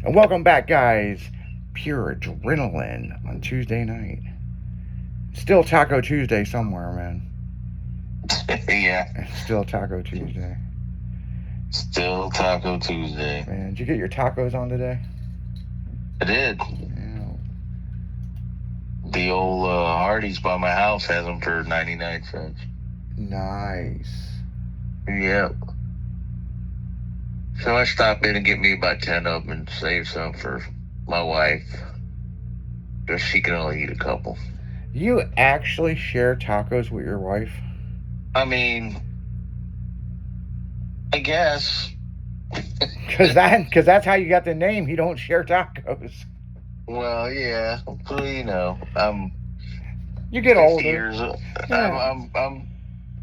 And welcome back, guys. Pure adrenaline on Tuesday night. Still Taco Tuesday somewhere, man. Yeah, It's still Taco Tuesday. still Taco Tuesday. Man, did you get your tacos on today? I did. Yeah. The old Hardee's by my house has them for 99 cents. Nice. Yep. So I stopped in and get me about 10 of them and save some for my wife. Just she can only eat a couple. You actually share tacos with your wife? I mean, I guess. Because that's how you got the name. You don't share tacos. Well, yeah. Well, I'm You get 50 older. years. Yeah. I'm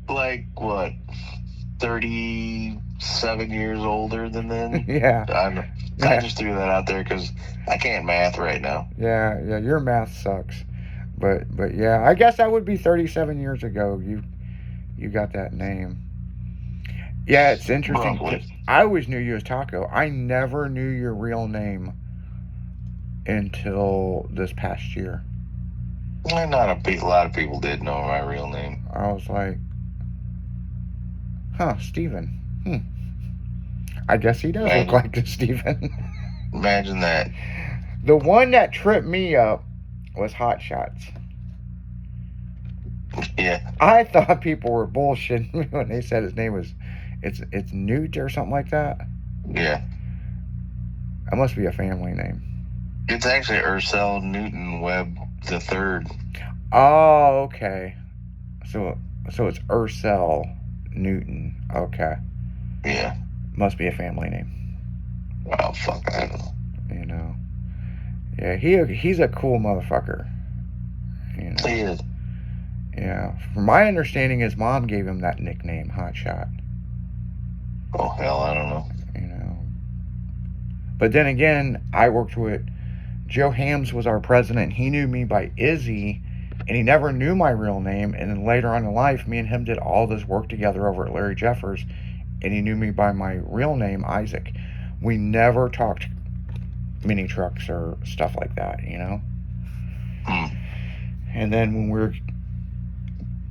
like what, 37 years older than then. Yeah. I just threw that out there because I can't math right now. Yeah. Your math sucks. But yeah, I guess that would be 37 years ago. You got that name. Yeah, it's interesting. Roughly. I always knew you as Taco. I never knew your real name until this past year. Not a lot of people did know my real name. I was like, huh, Steven. I guess he does look like a Steven. Imagine that. The one that tripped me up was Hot Shots. Yeah. I thought people were bullshitting me when they said his name was, it's Newt or something like that. Yeah. That must be a family name. It's actually Ursel Newton Webb the third. Oh, okay. So it's Ursel Newton. Okay. Yeah. Must be a family name. Oh, fuck, I don't know. You know. Yeah, he's a cool motherfucker. You know. He is. Yeah. From my understanding, his mom gave him that nickname, Hot Shot. Oh, hell, I don't know. You know. But then again, I worked with Joe Hams was our president. He knew me by Izzy, and he never knew my real name. And then later on in life, me and him did all this work together over at Larry Jeffers, and he knew me by my real name, Isaac. We never talked mini trucks or stuff like that, you know? And then when we were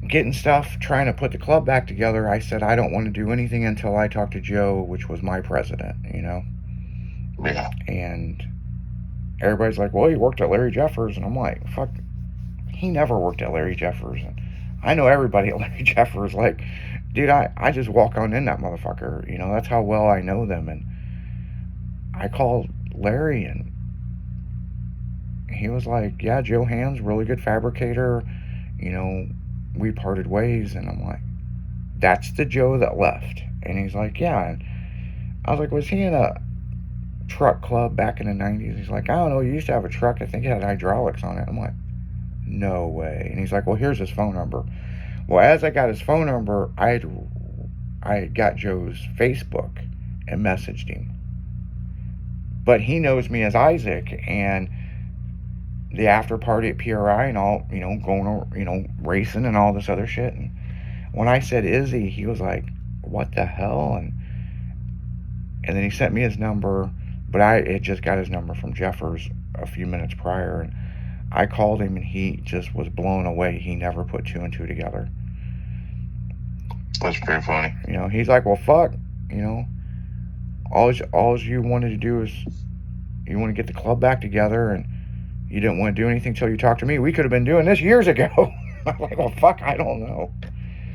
getting stuff, trying to put the club back together, I said, I don't want to do anything until I talk to Joe, which was my president, you know? Yeah. And everybody's like, well, he worked at Larry Jeffers. And I'm like, fuck, he never worked at Larry Jeffers. And I know everybody at Larry Jeffers. Like, dude, I just walk on in that motherfucker. You know, that's how well I know them. And I called Larry, and he was like, yeah, Joe Hams, really good fabricator. You know, we parted ways. And I'm like, that's the Joe that left. And he's like, yeah. And I was like, was he in a truck club back in the 90s? He's like, I don't know, you used to have a truck, I think it had hydraulics on it. I'm like, no way. And he's like, well, here's his phone number. Well, as I got his phone number, I got Joe's Facebook and messaged him. But he knows me as Isaac, and the after party at PRI and all, you know, going, you know, racing and all this other shit. And when I said Izzy, he was like, what the hell? And then he sent me his number, but I had just got his number from Jeffers a few minutes prior, and I called him, and he just was blown away. He never put two and two together. That's pretty funny. You know, he's like, well, fuck, you know, all you wanted to do is you want to get the club back together, and you didn't want to do anything till you talked to me. We could have been doing this years ago. I'm like, well, fuck, I don't know.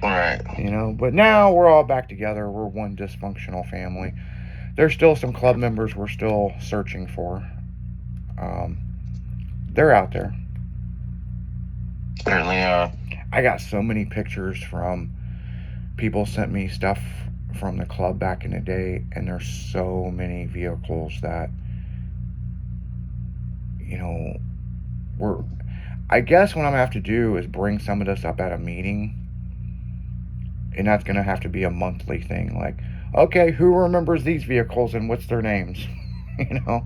Right. You know, but now we're all back together. We're one dysfunctional family. There's still some club members we're still searching for. They're out there. Certainly are. I got so many pictures from people sent me stuff from the club back in the day, and there's so many vehicles that, you know, I guess what I'm gonna have to do is bring some of this up at a meeting, and that's gonna have to be a monthly thing. Like, okay, who remembers these vehicles and what's their names? You know?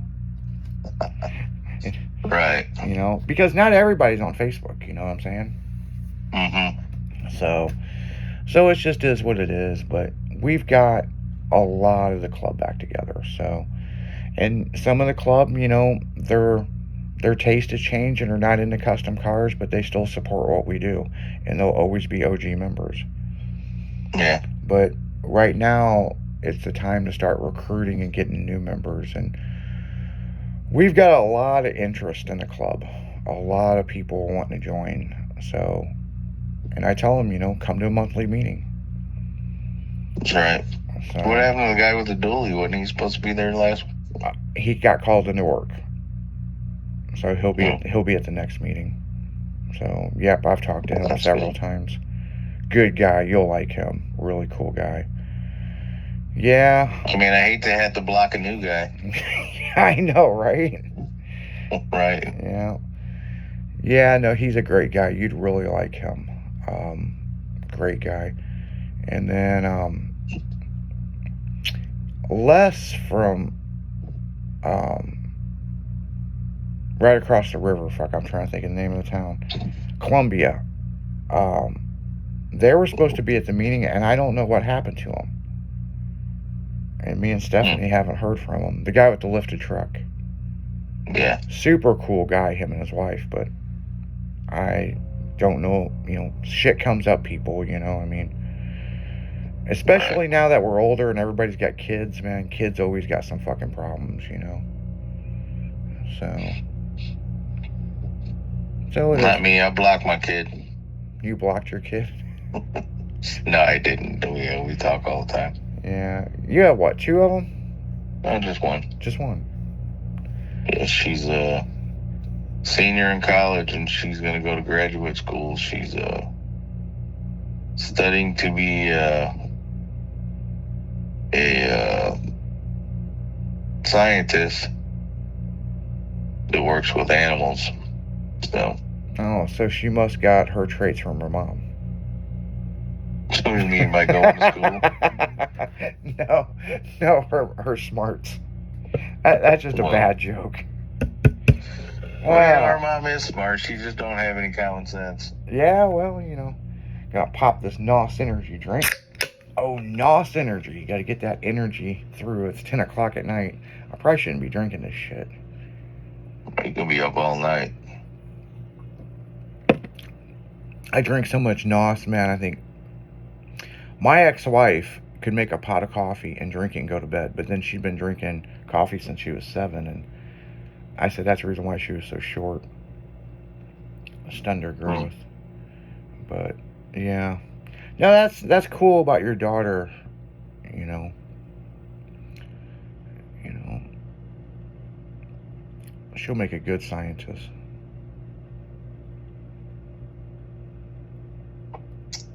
Right. You know, because not everybody's on Facebook, you know what I'm saying? Mm-hmm. So it just is what it is, but we've got a lot of the club back together. So And some of the club, you know, their taste has changed and they're not into custom cars, but they still support what we do, and they'll always be OG members. Yeah. But right now, it's the time to start recruiting and getting new members, and we've got a lot of interest in the club. A lot of people wanting to join. So, and I tell them, you know, come to a monthly meeting. That's right. So, What happened to the guy with the dually? Wasn't he supposed to be there last? He got called into work, so he'll be at the next meeting. So, yep, I've talked to him several times. Good guy, you'll like him. Really cool guy. Yeah. I mean, I hate to have to block a new guy. I know, right? Right. Yeah. Yeah, no, he's a great guy. You'd really like him. Great guy. And then Les from right across the river. Fuck, I'm trying to think of the name of the town. Columbia. They were supposed to be at the meeting, and I don't know what happened to them. And me and Stephanie haven't heard from him. The guy with the lifted truck. Yeah. Super cool guy, him and his wife, but I don't know, you know, shit comes up, people, you know, I mean, especially now that we're older and everybody's got kids, man, kids always got some fucking problems, you know, so it Not is. me, I blocked my kid. You blocked your kid? No, I didn't. We talk all the time. Yeah, you have what, 2 of them? No, just one. Just one. Yeah, she's a senior in college, and she's going to go to graduate school. She's studying to be a scientist that works with animals. So. Oh, so she must got her traits from her mom. What do you mean by going to school? No, her smarts. That's just a bad joke. Well, yeah, our mom is smart. She just don't have any common sense. Yeah, well, you know, gotta pop this NOS energy drink. Oh, NOS energy. You gotta get that energy through. It's 10 o'clock at night. I probably shouldn't be drinking this shit. You can be up all night. I drink so much NOS, man. I think my ex-wife could make a pot of coffee and drink it and go to bed, but then she'd been drinking coffee since she was 7, and I said that's the reason why she was so short. Stunned her growth. But yeah, no, that's cool about your daughter. You know, she'll make a good scientist.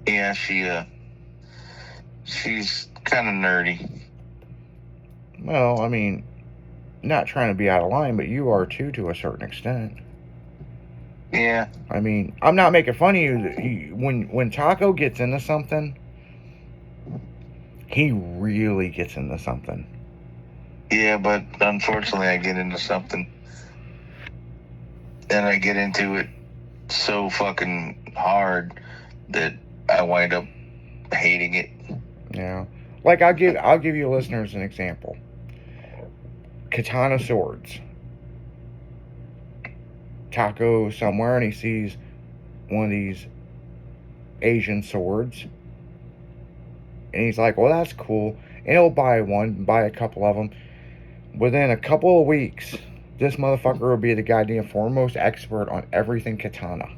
Yeah, she's kind of nerdy. Well, I mean, not trying to be out of line, but you are too, to a certain extent. Yeah. I mean, I'm not making fun of you. When Taco gets into something, he really gets into something. Yeah, but unfortunately I get into something, and I get into it so fucking hard that I wind up hating it. Yeah. Like, I'll give you listeners an example. Katana swords. Taco somewhere and he sees one of these Asian swords, and he's like, well, that's cool, and he'll buy a couple of them. Within a couple of weeks, this motherfucker will be the goddamn foremost expert on everything katana.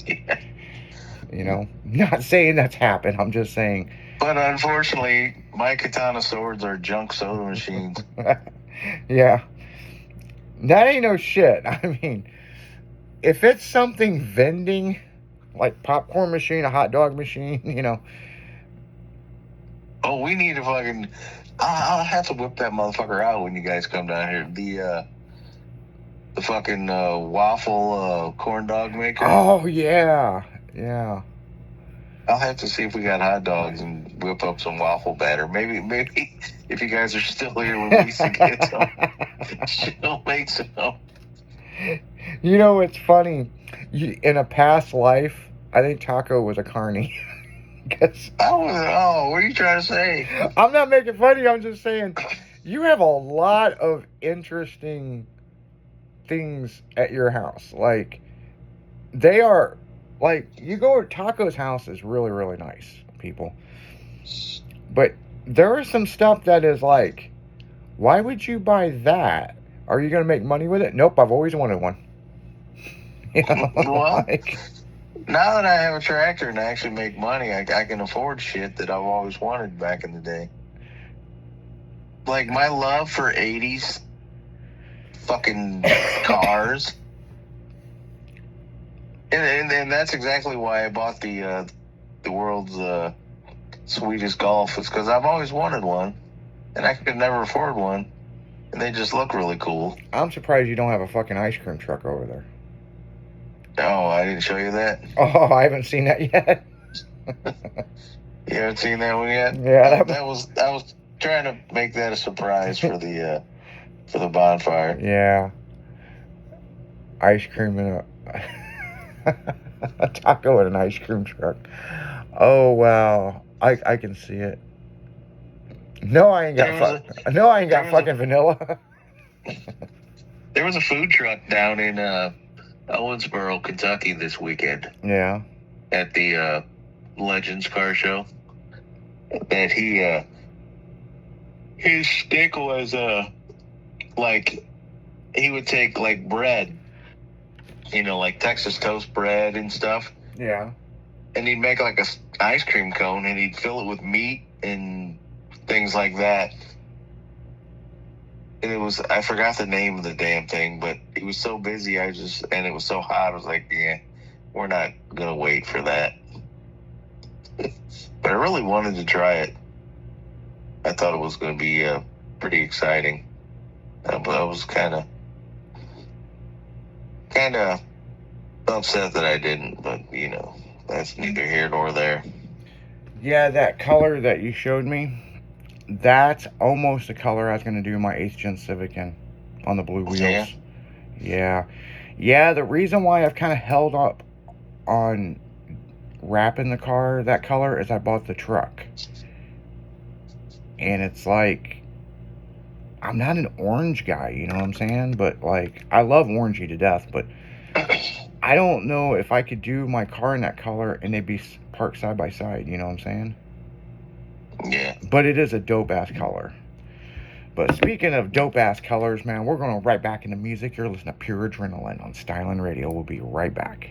Yeah. You know, not saying that's happened, I'm just saying. But unfortunately, my katana swords are junk soda machines. Yeah. That ain't no shit. I mean, if it's something vending, like popcorn machine, a hot dog machine, you know. Oh, we need to fucking... I'll have to whip that motherfucker out when you guys come down here. The fucking waffle corn dog maker. Oh, yeah. Yeah. I'll have to see if we got hot dogs and whip up some waffle batter. Maybe if you guys are still here when we can get some, she'll make some. You know what's funny? In a past life, I think Taco was a carny. What are you trying to say? I'm not making fun of you. I'm just saying, You have a lot of interesting things at your house. Like, they are, like, you go to Taco's house is really, really nice, people. But there is some stuff that is like, why would you buy that? Are you going to make money with it? Nope, I've always wanted one. You know, Well, like, now that I have a tractor and I actually make money, I can afford shit that I've always wanted back in the day. Like my love for 80s fucking cars. And that's exactly why I bought the world's sweetest Golf. It's because I've always wanted one, and I could never afford one, and they just look really cool. I'm surprised you don't have a fucking ice cream truck over there. Oh, I didn't show you that? Oh, I haven't seen that yet. You haven't seen that one yet? Yeah, I was trying to make that a surprise for the bonfire. Yeah. Ice cream in a taco in an ice cream truck. Oh wow. I can see it. No, I ain't got fucking vanilla. There was a food truck down in Owensboro, Kentucky this weekend. Yeah. At the Legends Car Show. That his stick was like he would take like bread, like Texas toast bread and stuff. Yeah. And he'd make like a ice cream cone and he'd fill it with meat and things like that. And I forgot the name of the damn thing, but he was so busy, and it was so hot, I was like, yeah, we're not going to wait for that. But I really wanted to try it. I thought it was going to be pretty exciting. But I was kind of upset that I didn't, but, that's neither here nor there. Yeah, that color that you showed me, that's almost the color I was going to do my 8th Gen Civic in, on the blue wheels. Yeah. Yeah, the reason why I've kind of held up on wrapping the car that color is I bought the truck. And it's like, I'm not an orange guy, you know what I'm saying? But, like, I love orangey to death, but I don't know if I could do my car in that color and they'd be parked side by side, you know what I'm saying? Yeah. But it is a dope-ass color. But speaking of dope-ass colors, man, we're going right back into music. You're listening to Pure Adrenaline on Stylin' Radio. We'll be right back.